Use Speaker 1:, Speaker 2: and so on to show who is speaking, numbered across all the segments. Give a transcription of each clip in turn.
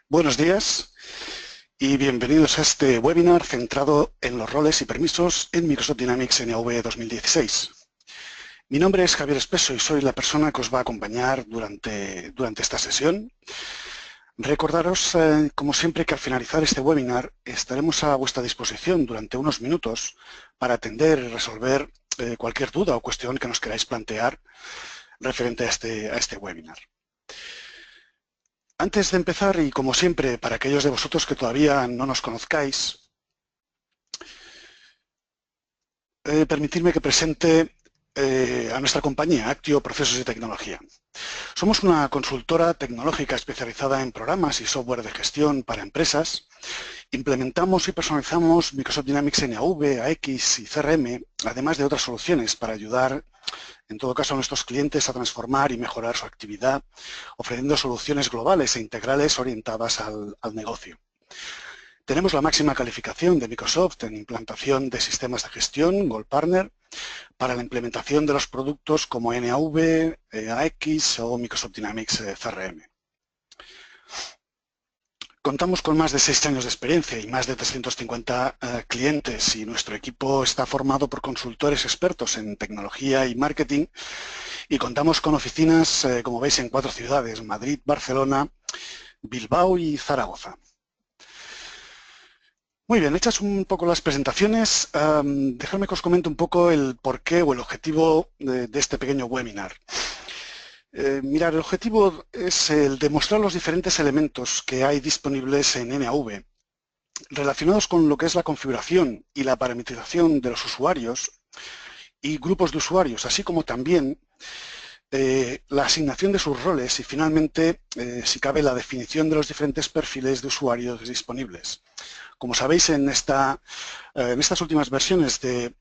Speaker 1: Buenos días y bienvenidos a este webinar centrado en los roles y permisos en Microsoft Dynamics NAV 2016. Mi nombre es Javier Espeso y soy la persona que os va a acompañar durante esta sesión. Recordaros, como siempre, que al finalizar este webinar estaremos a vuestra disposición durante unos minutos para atender y resolver cualquier duda o cuestión que nos queráis plantear referente a este webinar. Antes de empezar, y como siempre, para aquellos de vosotros que todavía no nos conozcáis, permitidme que presente a nuestra compañía, Actio Procesos y Tecnología. Somos una consultora tecnológica especializada en programas y software de gestión para empresas. Implementamos y personalizamos Microsoft Dynamics NAV, AX y CRM, además de otras soluciones para ayudar, en todo caso, a nuestros clientes a transformar y mejorar su actividad, ofreciendo soluciones globales e integrales orientadas al negocio. Tenemos la máxima calificación de Microsoft en implantación de sistemas de gestión, Gold Partner, para la implementación de los productos como NAV, AX o Microsoft Dynamics CRM. Contamos con más de 6 años de experiencia y más de 350 clientes, y nuestro equipo está formado por consultores expertos en tecnología y marketing, y contamos con oficinas, como veis, en 4 ciudades: Madrid, Barcelona, Bilbao y Zaragoza. Muy bien, hechas un poco las presentaciones, dejadme que os comente un poco el porqué o el objetivo de este pequeño webinar. Mirad, el objetivo es el demostrar los diferentes elementos que hay disponibles en NAV relacionados con lo que es la configuración y la parametrización de los usuarios y grupos de usuarios, así como también la asignación de sus roles y, finalmente, si cabe, la definición de los diferentes perfiles de usuarios disponibles. Como sabéis, en estas últimas versiones de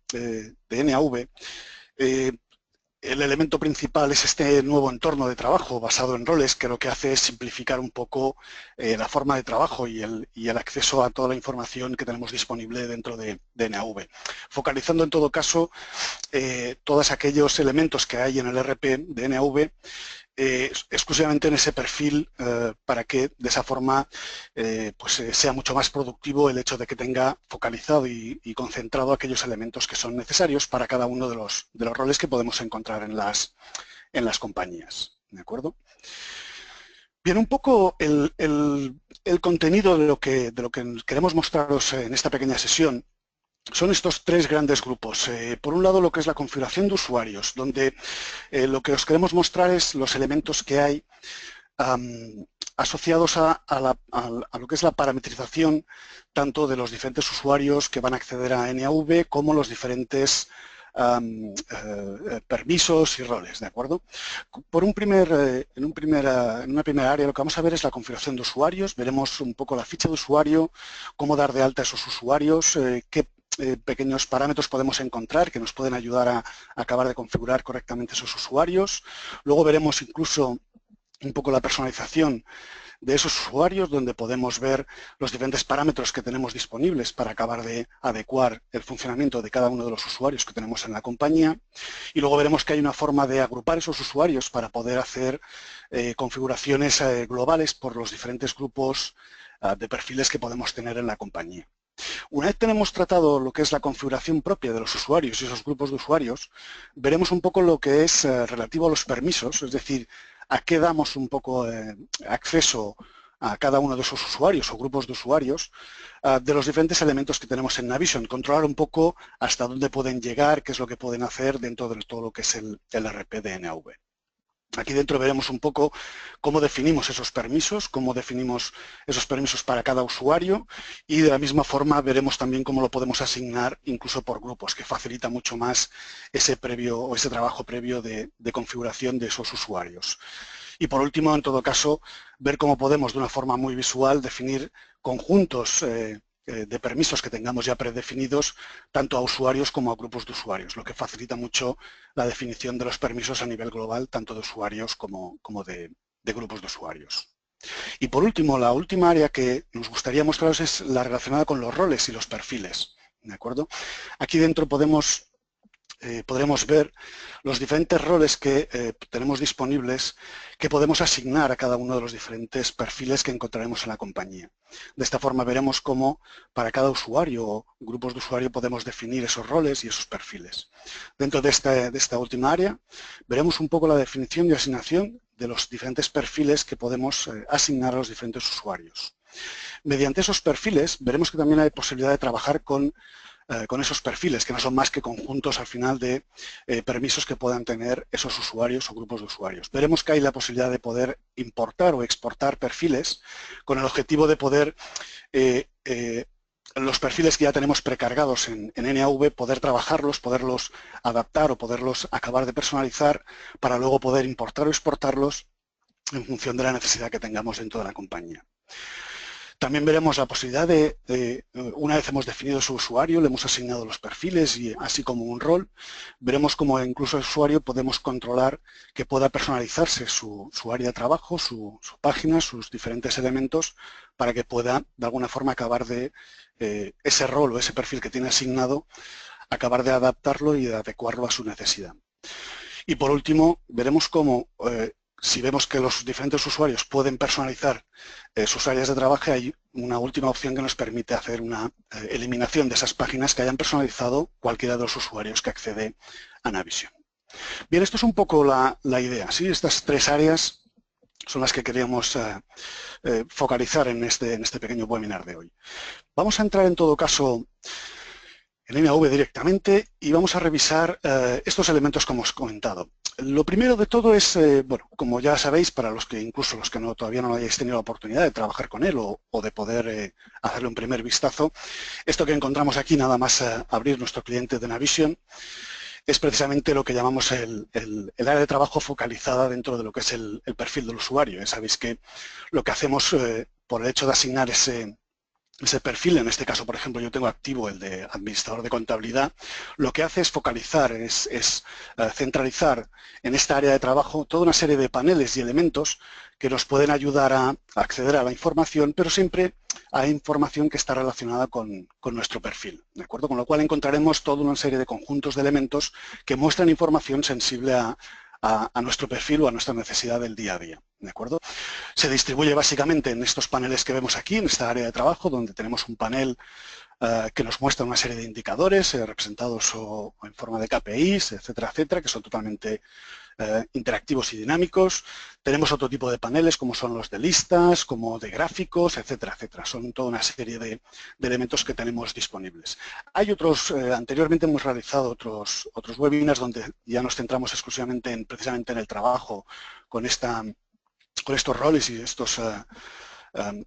Speaker 1: NAV, el elemento principal es este nuevo entorno de trabajo basado en roles, que lo que hace es simplificar un poco la forma de trabajo y el acceso a toda la información que tenemos disponible dentro de NAV, focalizando en todo caso todos aquellos elementos que hay en el RP de NAV exclusivamente en ese perfil, para que de esa forma sea mucho más productivo el hecho de que tenga focalizado y concentrado aquellos elementos que son necesarios para cada uno de los roles que podemos encontrar en las compañías. ¿De acuerdo? Bien, un poco el contenido de lo que queremos mostraros en esta pequeña sesión son estos 3 grandes grupos. Por un lado, lo que es la configuración de usuarios, donde lo que os queremos mostrar es los elementos que hay asociados a lo que es la parametrización tanto de los diferentes usuarios que van a acceder a NAV como los diferentes permisos y roles, ¿de acuerdo? En una primera área lo que vamos a ver es la configuración de usuarios. Veremos un poco la ficha de usuario, cómo dar de alta a esos usuarios, qué pequeños parámetros podemos encontrar que nos pueden ayudar a acabar de configurar correctamente esos usuarios. Luego veremos incluso un poco la personalización de esos usuarios, donde podemos ver los diferentes parámetros que tenemos disponibles para acabar de adecuar el funcionamiento de cada uno de los usuarios que tenemos en la compañía. Y luego veremos que hay una forma de agrupar esos usuarios para poder hacer configuraciones globales por los diferentes grupos de perfiles que podemos tener en la compañía. Una vez tenemos tratado lo que es la configuración propia de los usuarios y esos grupos de usuarios, veremos un poco lo que es relativo a los permisos, es decir, a qué damos un poco acceso a cada uno de esos usuarios o grupos de usuarios de los diferentes elementos que tenemos en Navision, controlar un poco hasta dónde pueden llegar, qué es lo que pueden hacer dentro de todo lo que es el RP de NAV. Aquí dentro veremos un poco cómo definimos esos permisos para cada usuario, y de la misma forma veremos también cómo lo podemos asignar incluso por grupos, que facilita mucho más ese trabajo previo de configuración de esos usuarios. Y por último, en todo caso, ver cómo podemos de una forma muy visual definir conjuntos de permisos que tengamos ya predefinidos tanto a usuarios como a grupos de usuarios, lo que facilita mucho la definición de los permisos a nivel global, tanto de usuarios como de grupos de usuarios. Y por último, la última área que nos gustaría mostraros es la relacionada con los roles y los perfiles, ¿de acuerdo? Aquí dentro podemos podremos ver los diferentes roles que tenemos disponibles que podemos asignar a cada uno de los diferentes perfiles que encontraremos en la compañía. De esta forma veremos cómo para cada usuario o grupos de usuario podemos definir esos roles y esos perfiles. Dentro de esta última área veremos un poco la definición y asignación de los diferentes perfiles que podemos asignar a los diferentes usuarios. Mediante esos perfiles veremos que también hay posibilidad de trabajar con esos perfiles, que no son más que conjuntos al final de permisos que puedan tener esos usuarios o grupos de usuarios. Veremos que hay la posibilidad de poder importar o exportar perfiles con el objetivo de poder los perfiles que ya tenemos precargados en NAV, poder trabajarlos, poderlos adaptar o poderlos acabar de personalizar para luego poder importar o exportarlos en función de la necesidad que tengamos dentro de la compañía. También veremos la posibilidad de, una vez hemos definido su usuario, le hemos asignado los perfiles y así como un rol, veremos cómo incluso el usuario podemos controlar que pueda personalizarse su área de trabajo, su página, sus diferentes elementos, para que pueda de alguna forma acabar de ese rol o ese perfil que tiene asignado, acabar de adaptarlo y de adecuarlo a su necesidad. Y por último, veremos cómo si vemos que los diferentes usuarios pueden personalizar sus áreas de trabajo, hay una última opción que nos permite hacer una eliminación de esas páginas que hayan personalizado cualquiera de los usuarios que accede a Navision. Bien, esto es un poco la idea, ¿sí? Estas tres áreas son las que queríamos focalizar en este pequeño webinar de hoy. Vamos a entrar en todo caso en NAV directamente y vamos a revisar estos elementos como os he comentado. Lo primero de todo es, bueno, como ya sabéis, para los que incluso los que todavía no hayáis tenido la oportunidad de trabajar con él o de poder hacerle un primer vistazo, esto que encontramos aquí, nada más abrir nuestro cliente de Navision, es precisamente lo que llamamos el área de trabajo focalizada dentro de lo que es el perfil del usuario. Sabéis que lo que hacemos por el hecho de asignar ese perfil, en este caso, por ejemplo, yo tengo activo el de administrador de contabilidad, lo que hace es focalizar, es centralizar en esta área de trabajo toda una serie de paneles y elementos que nos pueden ayudar a acceder a la información, pero siempre a información que está relacionada con nuestro perfil, ¿de acuerdo? Con lo cual encontraremos toda una serie de conjuntos de elementos que muestran información sensible a nuestro perfil o a nuestra necesidad del día a día, ¿de acuerdo? Se distribuye básicamente en estos paneles que vemos aquí, en esta área de trabajo, donde tenemos un panel que nos muestra una serie de indicadores representados o en forma de KPIs, etcétera, etcétera, que son totalmente interactivos y dinámicos. Tenemos otro tipo de paneles como son los de listas, como de gráficos, etcétera, etcétera. Son toda una serie de elementos que tenemos disponibles. Hay otros, anteriormente hemos realizado otros webinars donde ya nos centramos exclusivamente precisamente en el trabajo con estos roles y estos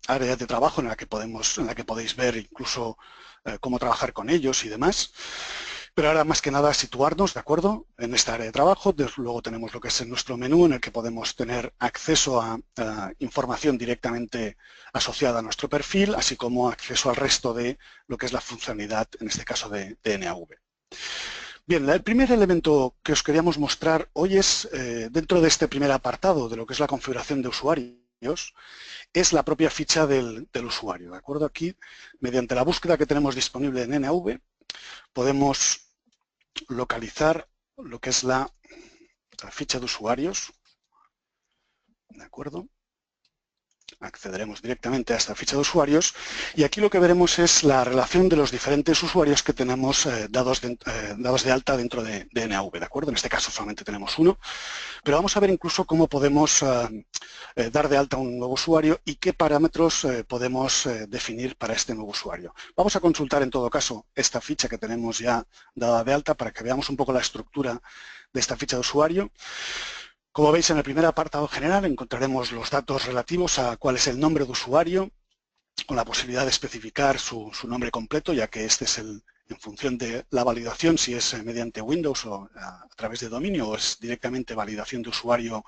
Speaker 1: áreas de trabajo en la que podéis ver incluso cómo trabajar con ellos y demás. Pero ahora más que nada situarnos, ¿de acuerdo?, en esta área de trabajo. Luego tenemos lo que es nuestro menú en el que podemos tener acceso a información directamente asociada a nuestro perfil, así como acceso al resto de lo que es la funcionalidad, en este caso de NAV. Bien, el primer elemento que os queríamos mostrar hoy es, dentro de este primer apartado de lo que es la configuración de usuarios, es la propia ficha del usuario, ¿de acuerdo? Aquí, mediante la búsqueda que tenemos disponible en NAV, podemos localizar lo que es la ficha de usuarios, ¿de acuerdo? Accederemos directamente a esta ficha de usuarios y aquí lo que veremos es la relación de los diferentes usuarios que tenemos dados de alta dentro de NAV, ¿de acuerdo? En este caso solamente tenemos uno, pero vamos a ver incluso cómo podemos dar de alta un nuevo usuario y qué parámetros podemos definir para este nuevo usuario. Vamos a consultar en todo caso esta ficha que tenemos ya dada de alta para que veamos un poco la estructura de esta ficha de usuario. Como veis, en el primer apartado general encontraremos los datos relativos a cuál es el nombre de usuario, con la posibilidad de especificar su nombre completo, ya que este es en función de la validación, si es mediante Windows o a través de dominio o es directamente validación de usuario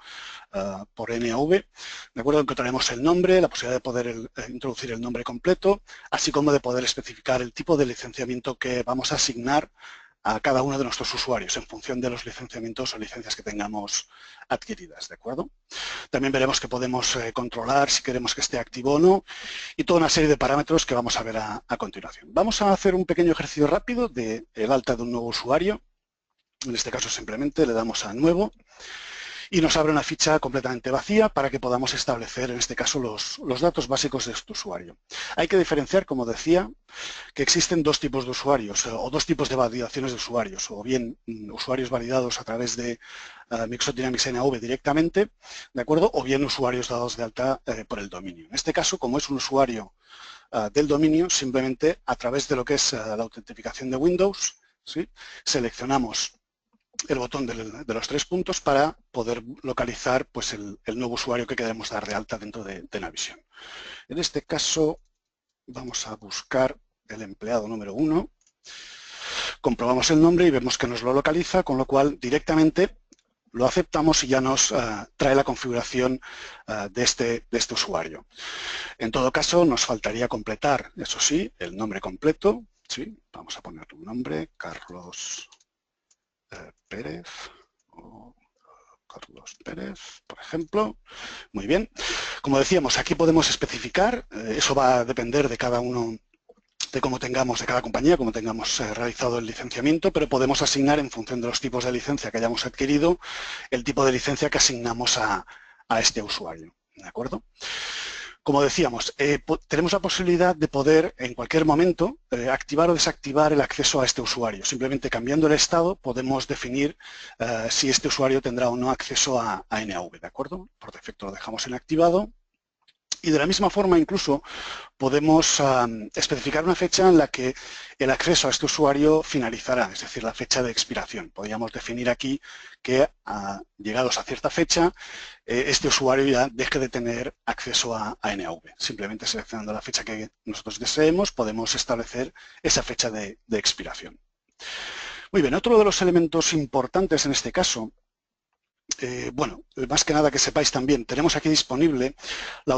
Speaker 1: por NAV. De acuerdo, encontraremos el nombre, la posibilidad de poder introducir el nombre completo, así como de poder especificar el tipo de licenciamiento que vamos a asignar a cada uno de nuestros usuarios en función de los licenciamientos o licencias que tengamos adquiridas, ¿de acuerdo? También veremos que podemos controlar si queremos que esté activo o no y toda una serie de parámetros que vamos a ver a continuación. Vamos a hacer un pequeño ejercicio rápido de el alta de un nuevo usuario. En este caso simplemente le damos a Nuevo y nos abre una ficha completamente vacía para que podamos establecer, en este caso, los datos básicos de este usuario. Hay que diferenciar, como decía, que existen dos tipos de usuarios o dos tipos de validaciones de usuarios, o bien usuarios validados a través de Microsoft Dynamics NAV directamente, ¿de acuerdo? O bien usuarios dados de alta por el dominio. En este caso, como es un usuario del dominio, simplemente a través de lo que es la autentificación de Windows, ¿sí?, seleccionamos el botón de los 3 puntos para poder localizar pues, el nuevo usuario que queremos dar de alta dentro de Navision. En este caso vamos a buscar el empleado número 1, comprobamos el nombre y vemos que nos lo localiza, con lo cual directamente lo aceptamos y ya nos trae la configuración de este usuario. En todo caso, nos faltaría completar, eso sí, el nombre completo. ¿Sí? Vamos a ponerle un nombre, Carlos Pérez, o Carlos Pérez, por ejemplo. Muy bien. Como decíamos, aquí podemos especificar, eso va a depender de cada uno, de cómo tengamos, de cada compañía, cómo tengamos realizado el licenciamiento, pero podemos asignar en función de los tipos de licencia que hayamos adquirido, el tipo de licencia que asignamos a este usuario. ¿De acuerdo? Como decíamos, tenemos la posibilidad de poder en cualquier momento activar o desactivar el acceso a este usuario. Simplemente cambiando el estado podemos definir si este usuario tendrá o no acceso a NAV, ¿de acuerdo? Por defecto lo dejamos en activado. Y de la misma forma incluso podemos especificar una fecha en la que el acceso a este usuario finalizará, es decir, la fecha de expiración. Podríamos definir aquí que llegados a cierta fecha, este usuario ya deje de tener acceso a NAV. Simplemente seleccionando la fecha que nosotros deseemos podemos establecer esa fecha de expiración. Muy bien, otro de los elementos importantes en este caso, bueno, más que nada que sepáis también, tenemos aquí disponible la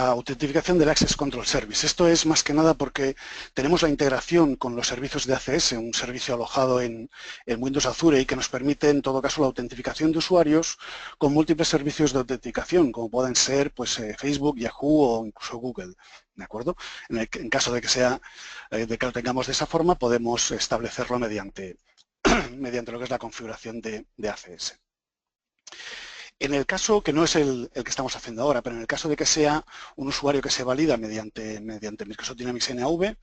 Speaker 1: autentificación del Access Control Service. Esto es más que nada porque tenemos la integración con los servicios de ACS, un servicio alojado en Windows Azure y que nos permite en todo caso la autentificación de usuarios con múltiples servicios de autenticación, como pueden ser pues, Facebook, Yahoo o incluso Google. ¿De acuerdo? En caso de que de que lo tengamos de esa forma, podemos establecerlo mediante lo que es la configuración de ACS. En el caso, que no es el que estamos haciendo ahora, pero en el caso de que sea un usuario que se valida mediante Microsoft Dynamics NAV,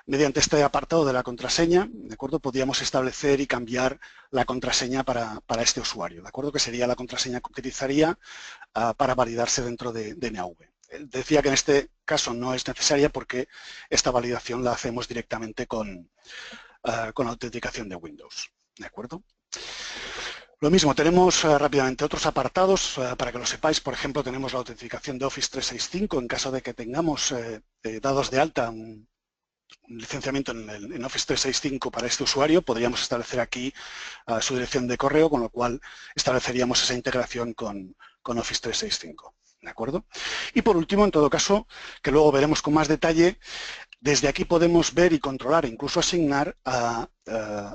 Speaker 1: mediante este apartado de la contraseña, ¿de acuerdo? Podríamos establecer y cambiar la contraseña para este usuario, ¿de acuerdo? Que sería la contraseña que utilizaría para validarse dentro de NAV. Decía que en este caso no es necesaria porque esta validación la hacemos directamente con la autenticación de Windows, ¿de acuerdo? Lo mismo, tenemos rápidamente otros apartados, para que lo sepáis. Por ejemplo, tenemos la autentificación de Office 365 en caso de que tengamos dados de alta un licenciamiento en Office 365 para este usuario. Podríamos establecer aquí su dirección de correo, con lo cual estableceríamos esa integración con Office 365. ¿De acuerdo? Y por último, en todo caso, que luego veremos con más detalle, desde aquí podemos ver y controlar, incluso asignar a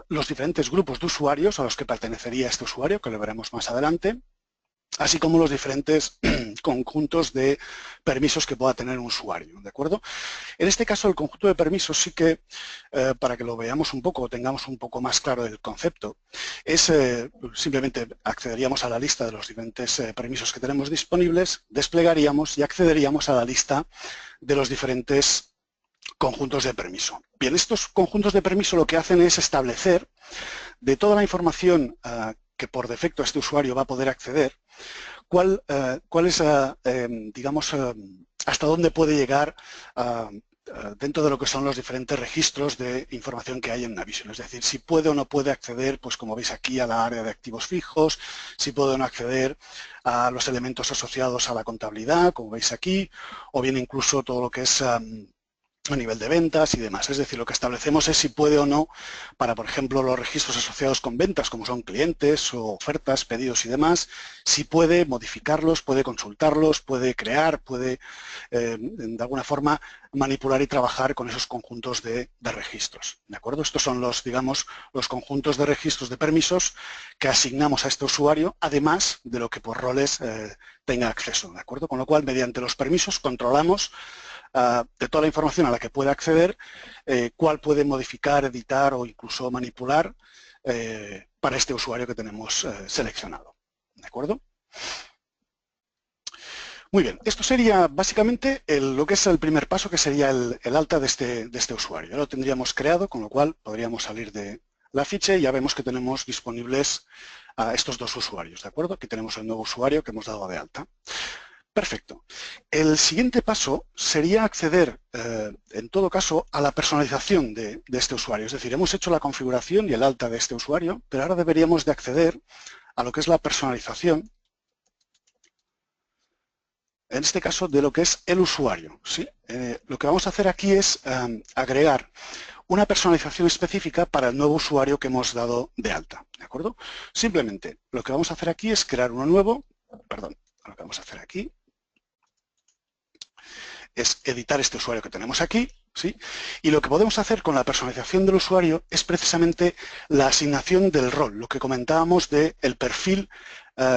Speaker 1: los diferentes grupos de usuarios a los que pertenecería este usuario, que lo veremos más adelante, así como los diferentes conjuntos de permisos que pueda tener un usuario, ¿de acuerdo? En este caso, el conjunto de permisos sí que, para que lo veamos un poco, tengamos un poco más claro el concepto, es simplemente accederíamos a la lista de los diferentes permisos que tenemos disponibles, desplegaríamos y accederíamos a la lista de los diferentes conjuntos de permiso. Bien, estos conjuntos de permiso lo que hacen es establecer de toda la información que por defecto este usuario va a poder acceder, cuál es, digamos, hasta dónde puede llegar dentro de lo que son los diferentes registros de información que hay en Navision. Es decir, si puede o no puede acceder, pues como veis aquí, a la área de activos fijos, si puede o no acceder a los elementos asociados a la contabilidad, como veis aquí, o bien incluso todo lo que es a nivel de ventas y demás. Es decir, lo que establecemos es si puede o no, para, por ejemplo, los registros asociados con ventas, como son clientes o ofertas, pedidos y demás, si puede modificarlos, puede consultarlos, puede crear, puede, de alguna forma, manipular y trabajar con esos conjuntos de registros. ¿De acuerdo? Estos son los, digamos, los conjuntos de registros de permisos que asignamos a este usuario, además de lo que por roles tenga acceso. ¿De acuerdo? Con lo cual, mediante los permisos, controlamos de toda la información a la que puede acceder, cuál puede modificar, editar o incluso manipular para este usuario que tenemos seleccionado. ¿De acuerdo? Muy bien, esto sería básicamente lo que es el primer paso, que sería el alta de este usuario. Ya lo tendríamos creado, con lo cual podríamos salir de la ficha y ya vemos que tenemos disponibles a estos dos usuarios, ¿de acuerdo? Aquí tenemos el nuevo usuario que hemos dado de alta. Perfecto. El siguiente paso sería acceder, en todo caso, a la personalización de este usuario. Es decir, hemos hecho la configuración y el alta de este usuario, pero ahora deberíamos de acceder a lo que es la personalización, en este caso, de lo que es el usuario, ¿sí? Lo que vamos a hacer aquí es agregar una personalización específica para el nuevo usuario que hemos dado de alta, ¿de acuerdo? Simplemente, lo que vamos a hacer aquí es crear uno nuevo, perdón, lo que vamos a hacer aquí es editar este usuario que tenemos aquí, ¿sí? Y lo que podemos hacer con la personalización del usuario es precisamente la asignación del rol, lo que comentábamos del perfil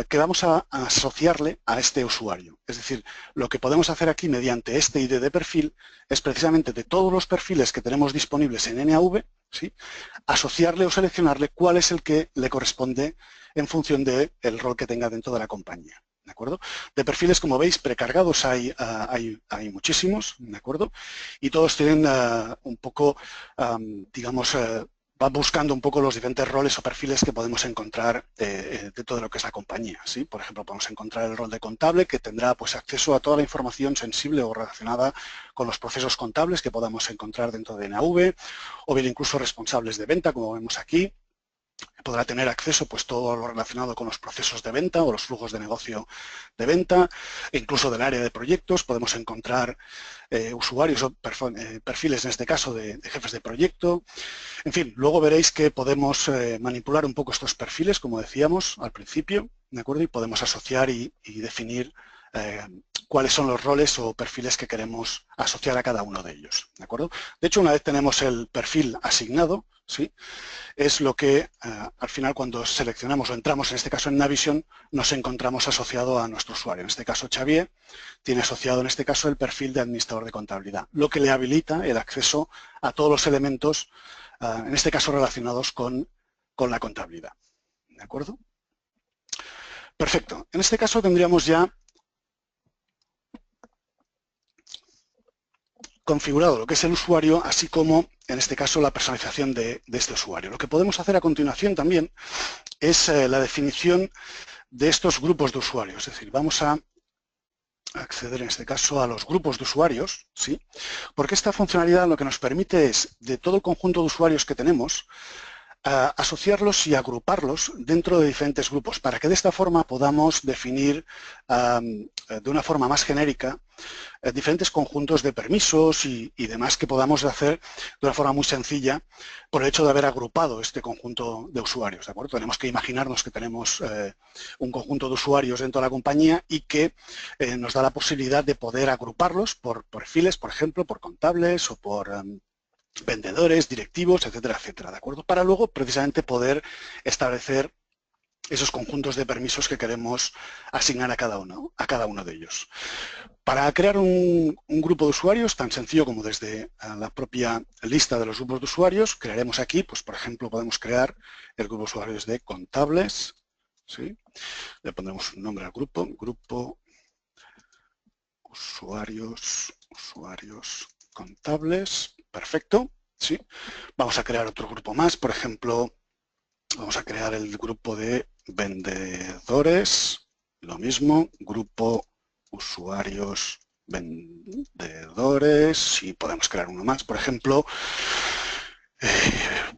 Speaker 1: que vamos a asociarle a este usuario. Es decir, lo que podemos hacer aquí mediante este ID de perfil es precisamente de todos los perfiles que tenemos disponibles en NAV, ¿sí? Asociarle o seleccionarle cuál es el que le corresponde en función del rol que tenga dentro de la compañía. ¿De acuerdo? De perfiles, como veis, precargados hay muchísimos, ¿de acuerdo? Y todos tienen un poco, digamos, va buscando un poco los diferentes roles o perfiles que podemos encontrar dentro de lo que es la compañía, ¿sí? Por ejemplo, podemos encontrar el rol de contable, que tendrá pues acceso a toda la información sensible o relacionada con los procesos contables que podamos encontrar dentro de NAV, o bien incluso responsables de venta, como vemos aquí. Podrá tener acceso pues todo lo relacionado con los procesos de venta o los flujos de negocio de venta, e incluso del área de proyectos. Podemos encontrar usuarios o perfiles, en este caso, de jefes de proyecto. En fin, luego veréis que podemos manipular un poco estos perfiles, como decíamos al principio, ¿de acuerdo? Y podemos asociar y definir cuáles son los roles o perfiles que queremos asociar a cada uno de ellos, ¿de acuerdo? De hecho, una vez tenemos el perfil asignado, ¿sí? Es lo que al final, cuando seleccionamos o entramos, en este caso en Navision, nos encontramos asociado a nuestro usuario. En este caso, Xavier tiene asociado, en este caso, el perfil de administrador de contabilidad, lo que le habilita el acceso a todos los elementos, en este caso, relacionados con la contabilidad. ¿De acuerdo? Perfecto. En este caso tendríamos ya configurado lo que es el usuario, así como, en este caso, la personalización de este usuario. Lo que podemos hacer a continuación también es la definición de estos grupos de usuarios. Es decir, vamos a acceder, en este caso, a los grupos de usuarios, ¿sí? Porque esta funcionalidad lo que nos permite es, de todo el conjunto de usuarios que tenemos, asociarlos y agruparlos dentro de diferentes grupos, para que de esta forma podamos definir de una forma más genérica diferentes conjuntos de permisos y demás que podamos hacer de una forma muy sencilla por el hecho de haber agrupado este conjunto de usuarios, ¿de acuerdo? Tenemos que imaginarnos que tenemos un conjunto de usuarios dentro de la compañía y que nos da la posibilidad de poder agruparlos por perfiles, por ejemplo, por contables o por vendedores, directivos, etcétera, etcétera, ¿de acuerdo? Para luego precisamente poder establecer esos conjuntos de permisos que queremos asignar a cada uno de ellos. Para crear un grupo de usuarios, tan sencillo como desde la propia lista de los grupos de usuarios, crearemos aquí, pues por ejemplo, podemos crear el grupo de usuarios de contables, ¿sí? Le pondremos un nombre al grupo, grupo usuarios contables, perfecto, ¿sí? Vamos a crear otro grupo más, por ejemplo, vamos a crear el grupo de vendedores, lo mismo, grupo usuarios vendedores, y podemos crear uno más, por ejemplo,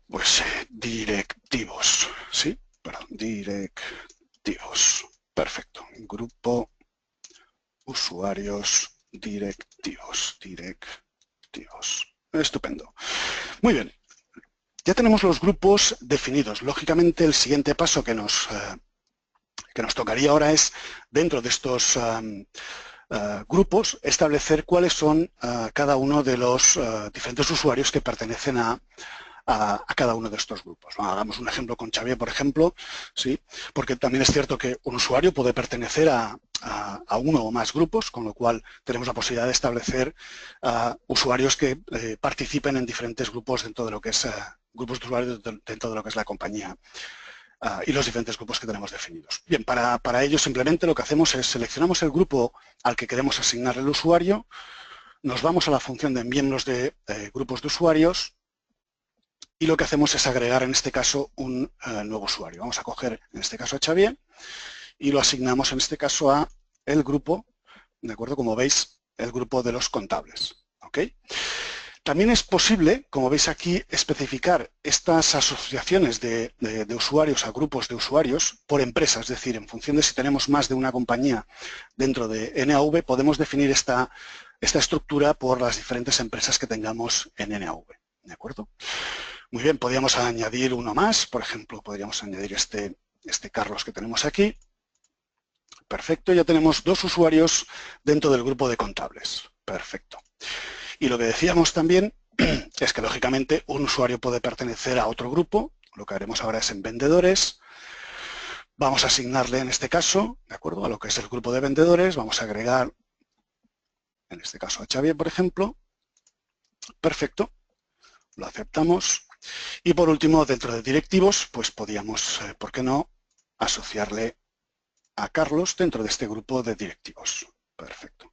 Speaker 1: pues directivos, ¿sí? Perdón, directivos, perfecto, grupo usuarios directivos, estupendo. Muy bien. Ya tenemos los grupos definidos. Lógicamente, el siguiente paso que nos tocaría ahora es, dentro de estos grupos, establecer cuáles son cada uno de los diferentes usuarios que pertenecen a cada uno de estos grupos. Hagamos un ejemplo con Xavier, por ejemplo, ¿sí? Porque también es cierto que un usuario puede pertenecer a uno o más grupos, con lo cual tenemos la posibilidad de establecer usuarios que participen en diferentes grupos dentro de lo que es grupos de usuarios dentro de lo que es la compañía y los diferentes grupos que tenemos definidos. Bien, para ello simplemente lo que hacemos es seleccionamos el grupo al que queremos asignar el usuario, nos vamos a la función de miembros de grupos de usuarios y lo que hacemos es agregar en este caso un nuevo usuario. Vamos a coger en este caso a Xavier y lo asignamos en este caso a el grupo, ¿de acuerdo? Como veis, el grupo de los contables, ¿ok? También es posible, como veis aquí, especificar estas asociaciones de usuarios a grupos de usuarios por empresa, es decir, en función de si tenemos más de una compañía dentro de NAV, podemos definir esta estructura por las diferentes empresas que tengamos en NAV, ¿de acuerdo? Muy bien, podríamos añadir uno más, por ejemplo, podríamos añadir este Carlos que tenemos aquí. Perfecto, ya tenemos 2 usuarios dentro del grupo de contables. Perfecto. Y lo que decíamos también es que, lógicamente, un usuario puede pertenecer a otro grupo. Lo que haremos ahora es en vendedores. Vamos a asignarle, en este caso, ¿de acuerdo?, a lo que es el grupo de vendedores. Vamos a agregar, en este caso, a Xavier, por ejemplo. Perfecto. Lo aceptamos. Y, por último, dentro de directivos, pues podíamos, ¿por qué no?, asociarle a Carlos dentro de este grupo de directivos. Perfecto.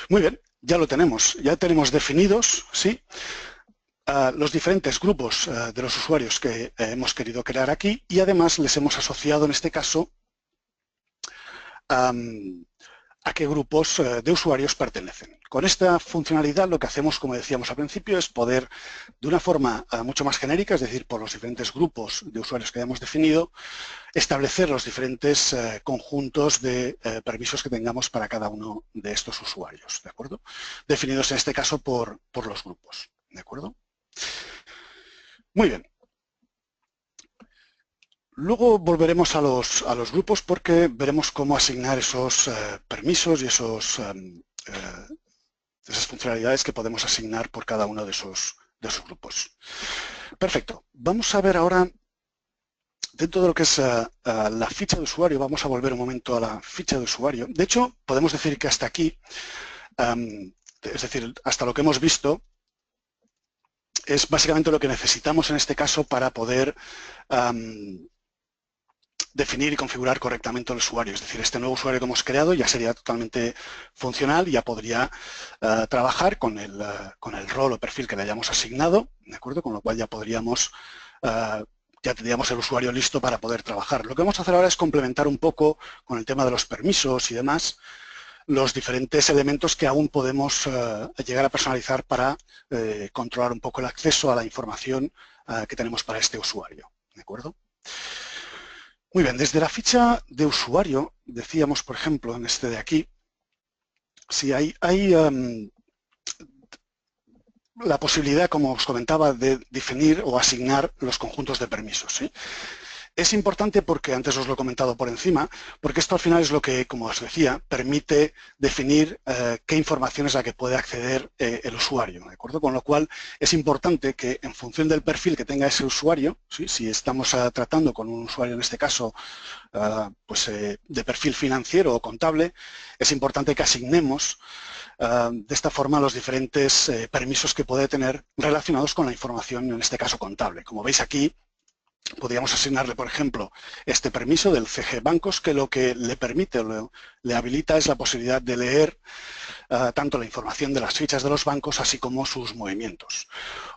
Speaker 1: Muy bien. Ya lo tenemos, ya tenemos definidos, ¿sí?, los diferentes grupos de los usuarios que hemos querido crear aquí y además les hemos asociado en este caso a qué grupos de usuarios pertenecen. Con esta funcionalidad lo que hacemos, como decíamos al principio, es poder, de una forma mucho más genérica, es decir, por los diferentes grupos de usuarios que hayamos definido, establecer los diferentes conjuntos de permisos que tengamos para cada uno de estos usuarios, ¿de acuerdo? Definidos en este caso por los grupos, ¿de acuerdo? Muy bien. Luego volveremos a los grupos porque veremos cómo asignar esos permisos y esas funcionalidades que podemos asignar por cada uno de esos grupos. Perfecto. Vamos a ver ahora, dentro de lo que es la ficha de usuario, vamos a volver un momento a la ficha de usuario. De hecho, podemos decir que hasta aquí, es decir, hasta lo que hemos visto, es básicamente lo que necesitamos en este caso para poder definir y configurar correctamente el usuario. Es decir, este nuevo usuario que hemos creado ya sería totalmente funcional y ya podría trabajar con el rol o perfil que le hayamos asignado, ¿de acuerdo? Con lo cual ya podríamos, ya tendríamos el usuario listo para poder trabajar. Lo que vamos a hacer ahora es complementar un poco con el tema de los permisos y demás, los diferentes elementos que aún podemos llegar a personalizar para controlar un poco el acceso a la información que tenemos para este usuario, ¿de acuerdo? Muy bien, desde la ficha de usuario, decíamos, por ejemplo, en este de aquí, si hay la posibilidad, como os comentaba, de definir o asignar los conjuntos de permisos, ¿sí? Es importante porque, antes os lo he comentado por encima, porque esto al final es lo que, como os decía, permite definir qué información es la que puede acceder el usuario, ¿de acuerdo? Con lo cual es importante que en función del perfil que tenga ese usuario, ¿sí?, si estamos tratando con un usuario en este caso pues, de perfil financiero o contable, es importante que asignemos de esta forma los diferentes permisos que puede tener relacionados con la información, en este caso contable. Como veis aquí, podríamos asignarle, por ejemplo, este permiso del CG Bancos, que lo que le permite o le habilita es la posibilidad de leer tanto la información de las fichas de los bancos, así como sus movimientos.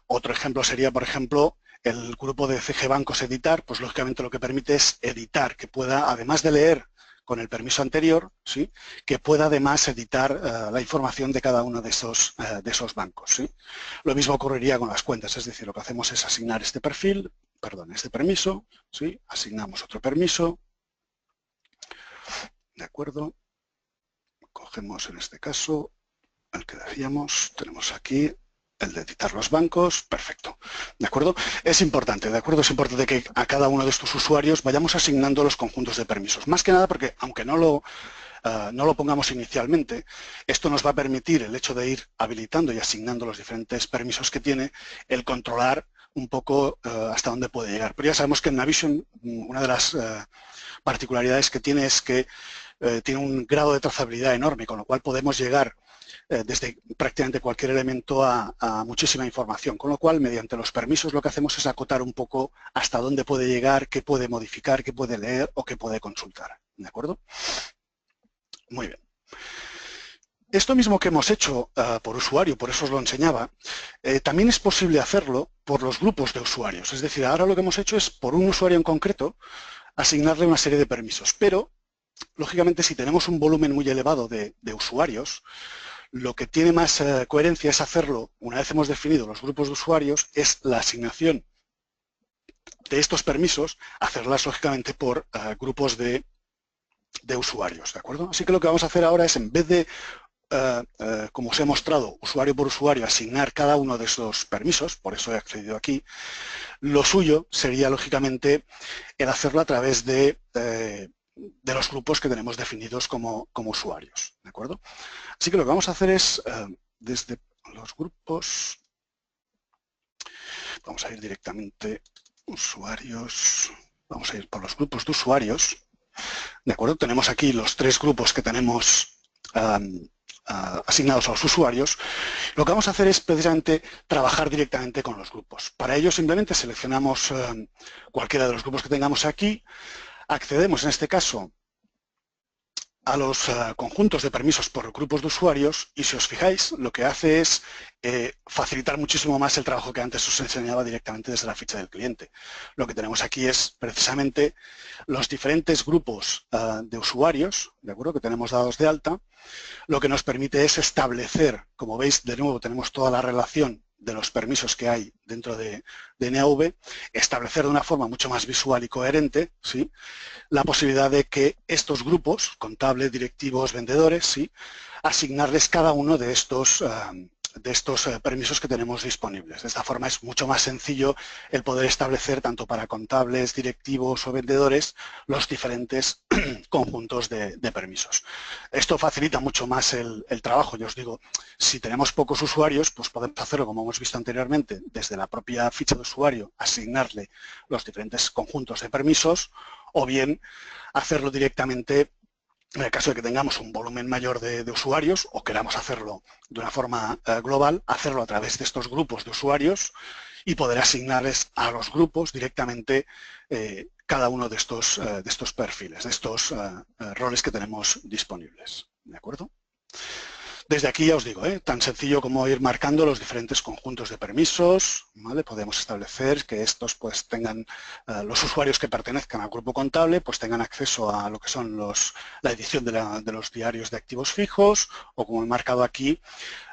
Speaker 1: Otro ejemplo sería, por ejemplo, el grupo de CG Bancos Editar, pues lógicamente lo que permite es editar, que pueda, además de leer con el permiso anterior, ¿sí?, que pueda además editar la información de cada uno de esos bancos, ¿sí? Lo mismo ocurriría con las cuentas, es decir, lo que hacemos es asignar este perfil, perdón, este permiso, ¿sí?, asignamos otro permiso, ¿de acuerdo? Cogemos en este caso el que decíamos, tenemos aquí el de editar los bancos, perfecto, ¿de acuerdo? Es importante, ¿de acuerdo? Es importante que a cada uno de estos usuarios vayamos asignando los conjuntos de permisos, más que nada porque, aunque no lo pongamos inicialmente, esto nos va a permitir, el hecho de ir habilitando y asignando los diferentes permisos que tiene, el controlar un poco hasta dónde puede llegar. Pero ya sabemos que en Navision una de las particularidades que tiene es que tiene un grado de trazabilidad enorme, con lo cual podemos llegar desde prácticamente cualquier elemento a muchísima información, con lo cual mediante los permisos lo que hacemos es acotar un poco hasta dónde puede llegar, qué puede modificar, qué puede leer o qué puede consultar, ¿de acuerdo? Muy bien. Esto mismo que hemos hecho por usuario, por eso os lo enseñaba, también es posible hacerlo por los grupos de usuarios. Es decir, ahora lo que hemos hecho es por un usuario en concreto asignarle una serie de permisos, pero lógicamente si tenemos un volumen muy elevado de usuarios, lo que tiene más coherencia es hacerlo, una vez hemos definido los grupos de usuarios, es la asignación de estos permisos, hacerlas lógicamente por grupos de usuarios, ¿de acuerdo? Así que lo que vamos a hacer ahora es, en vez de, como os he mostrado, usuario por usuario, asignar cada uno de esos permisos, por eso he accedido aquí, lo suyo sería, lógicamente, el hacerlo a través de los grupos que tenemos definidos como usuarios, ¿de acuerdo? Así que lo que vamos a hacer es, desde los grupos, vamos a ir directamente usuarios, vamos a ir por los grupos de usuarios, ¿de acuerdo? Tenemos aquí los 3 grupos que tenemos asignados a los usuarios. Lo que vamos a hacer es precisamente trabajar directamente con los grupos. Para ello simplemente seleccionamos cualquiera de los grupos que tengamos aquí, accedemos en este caso a los conjuntos de permisos por grupos de usuarios y si os fijáis lo que hace es facilitar muchísimo más el trabajo que antes os enseñaba directamente desde la ficha del cliente. Lo que tenemos aquí es precisamente los diferentes grupos de usuarios, ¿de acuerdo?, que tenemos dados de alta. Lo que nos permite es establecer, como veis de nuevo tenemos toda la relación de los permisos que hay dentro de NAV, establecer de una forma mucho más visual y coherente, ¿sí?, la posibilidad de que estos grupos, contable, directivos, vendedores, ¿sí?, asignarles cada uno de estos permisos que tenemos disponibles. De esta forma es mucho más sencillo el poder establecer tanto para contables, directivos o vendedores los diferentes conjuntos de permisos. Esto facilita mucho más el trabajo. Yo os digo, si tenemos pocos usuarios, pues podemos hacerlo como hemos visto anteriormente, desde la propia ficha de usuario, asignarle los diferentes conjuntos de permisos o bien hacerlo directamente en el caso de que tengamos un volumen mayor de usuarios o queramos hacerlo de una forma global, hacerlo a través de estos grupos de usuarios y poder asignarles a los grupos directamente cada uno de estos perfiles, de estos roles que tenemos disponibles. ¿De acuerdo? Desde aquí ya os digo, tan sencillo como ir marcando los diferentes conjuntos de permisos, ¿vale? Podemos establecer que estos pues tengan, los usuarios que pertenezcan al grupo contable pues tengan acceso a lo que son la edición de los diarios de activos fijos o, como he marcado aquí,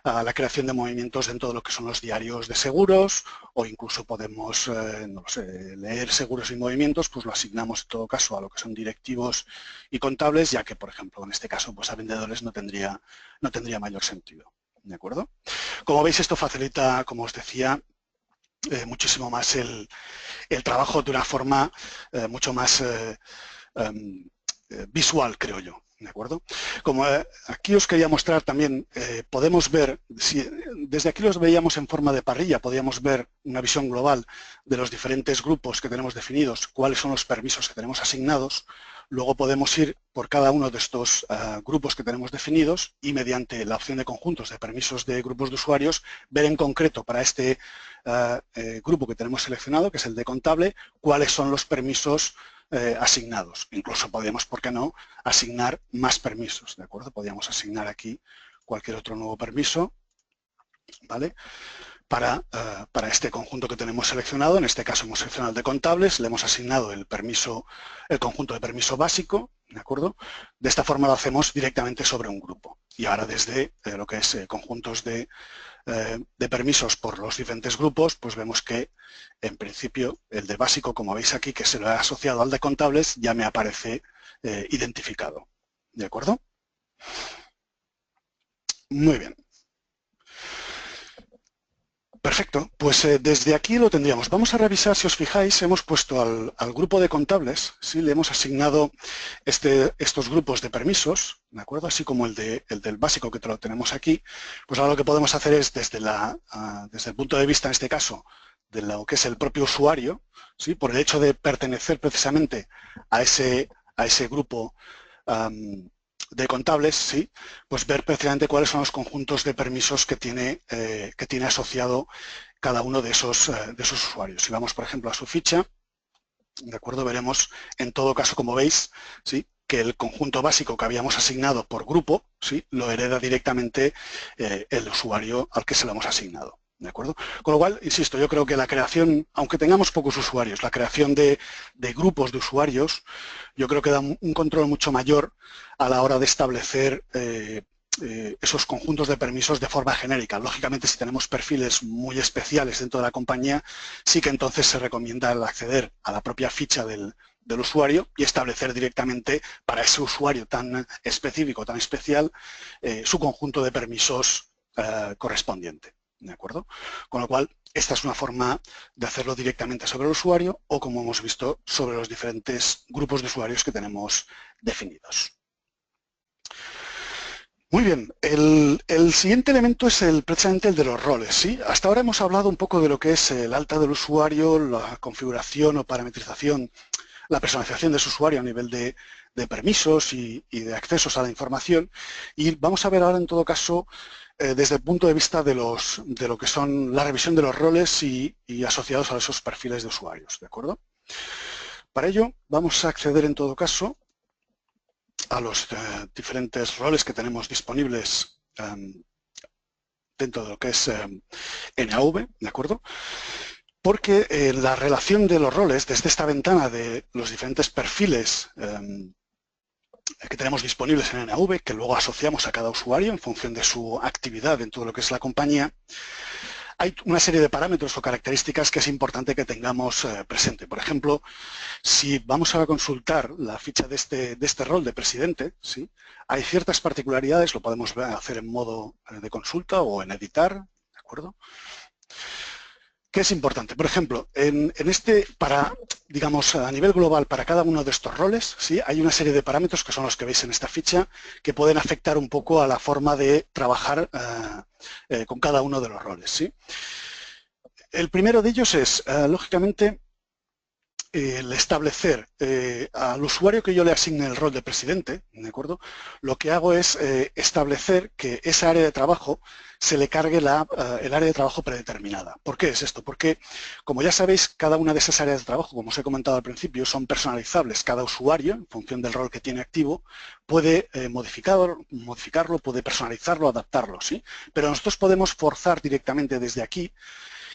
Speaker 1: a la creación de movimientos dentro de lo que son los diarios de seguros o incluso podemos no lo sé, leer seguros y movimientos, pues lo asignamos en todo caso a lo que son directivos y contables, ya que, por ejemplo, en este caso pues a vendedores no tendría mayor sentido. ¿De acuerdo? Como veis, esto facilita, como os decía, muchísimo más el trabajo de una forma mucho más visual, creo yo. ¿De acuerdo? Como aquí os quería mostrar también, podemos ver, si desde aquí los veíamos en forma de parrilla, podíamos ver una visión global de los diferentes grupos que tenemos definidos, cuáles son los permisos que tenemos asignados. Luego podemos ir por cada uno de estos grupos que tenemos definidos y mediante la opción de conjuntos de permisos de grupos de usuarios, ver en concreto para este grupo que tenemos seleccionado, que es el de contable, cuáles son los permisos asignados. Incluso podríamos, ¿por qué no?, asignar más permisos, ¿de acuerdo? Podríamos asignar aquí cualquier otro nuevo permiso, ¿vale?, para este conjunto que tenemos seleccionado. En este caso hemos seleccionado el de contables, le hemos asignado el conjunto de permiso básico, ¿de acuerdo? De esta forma lo hacemos directamente sobre un grupo. Y ahora desde lo que es conjuntos de permisos por los diferentes grupos, pues vemos que en principio el de básico, como veis aquí, que se lo he asociado al de contables, ya me aparece identificado. ¿De acuerdo? Muy bien. Perfecto, pues desde aquí lo tendríamos. Vamos a revisar, si os fijáis, hemos puesto al grupo de contables, ¿sí?, le hemos asignado estos grupos de permisos, ¿de acuerdo?, así como el del básico, que lo tenemos aquí. Pues ahora lo que podemos hacer es, desde el punto de vista, en este caso, de lo que es el propio usuario, ¿sí?, por el hecho de pertenecer precisamente a ese grupo de contables, sí, pues ver precisamente cuáles son los conjuntos de permisos que tiene asociado cada uno de esos usuarios. Si vamos, por ejemplo, a su ficha, ¿de acuerdo? Veremos, en todo caso, como veis, ¿sí?, que el conjunto básico que habíamos asignado por grupo, ¿sí?, lo hereda directamente el usuario al que se lo hemos asignado. ¿De acuerdo? Con lo cual, insisto, yo creo que la creación, aunque tengamos pocos usuarios, la creación de grupos de usuarios, yo creo que da un control mucho mayor a la hora de establecer esos conjuntos de permisos de forma genérica. Lógicamente, si tenemos perfiles muy especiales dentro de la compañía, sí que entonces se recomienda el acceder a la propia ficha del usuario y establecer directamente para ese usuario tan específico, tan especial, su conjunto de permisos correspondiente. ¿De acuerdo? Con lo cual, esta es una forma de hacerlo directamente sobre el usuario o, como hemos visto, sobre los diferentes grupos de usuarios que tenemos definidos. Muy bien, el siguiente elemento es precisamente el de los roles, ¿sí? Hasta ahora hemos hablado un poco de lo que es el alta del usuario, la configuración o parametrización, la personalización de su usuario a nivel de permisos y de accesos a la información, y vamos a ver ahora, en todo caso, desde el punto de vista de lo que son la revisión de los roles y asociados a esos perfiles de usuarios, ¿de acuerdo? Para ello, vamos a acceder, en todo caso, a los diferentes roles que tenemos disponibles dentro de lo que es NAV, ¿de acuerdo? Porque la relación de los roles desde esta ventana de los diferentes perfiles que tenemos disponibles en NAV, que luego asociamos a cada usuario en función de su actividad dentro de lo que es la compañía, hay una serie de parámetros o características que es importante que tengamos presente. Por ejemplo, si vamos a consultar la ficha de este rol de presidente, ¿sí?, hay ciertas particularidades, lo podemos hacer en modo de consulta o en editar, ¿de acuerdo? ¿Qué es importante? Por ejemplo, digamos, a nivel global, para cada uno de estos roles, ¿sí?, hay una serie de parámetros que son los que veis en esta ficha que pueden afectar un poco a la forma de trabajar con cada uno de los roles, ¿sí? El primero de ellos es, lógicamente, el establecer al usuario que yo le asigne el rol de presidente, ¿de acuerdo? Lo que hago es establecer que esa área de trabajo se le cargue el área de trabajo predeterminada. ¿Por qué es esto? Porque, como ya sabéis, cada una de esas áreas de trabajo, como os he comentado al principio, son personalizables. Cada usuario, en función del rol que tiene activo, puede modificarlo, puede personalizarlo, adaptarlo, ¿sí? Pero nosotros podemos forzar directamente desde aquí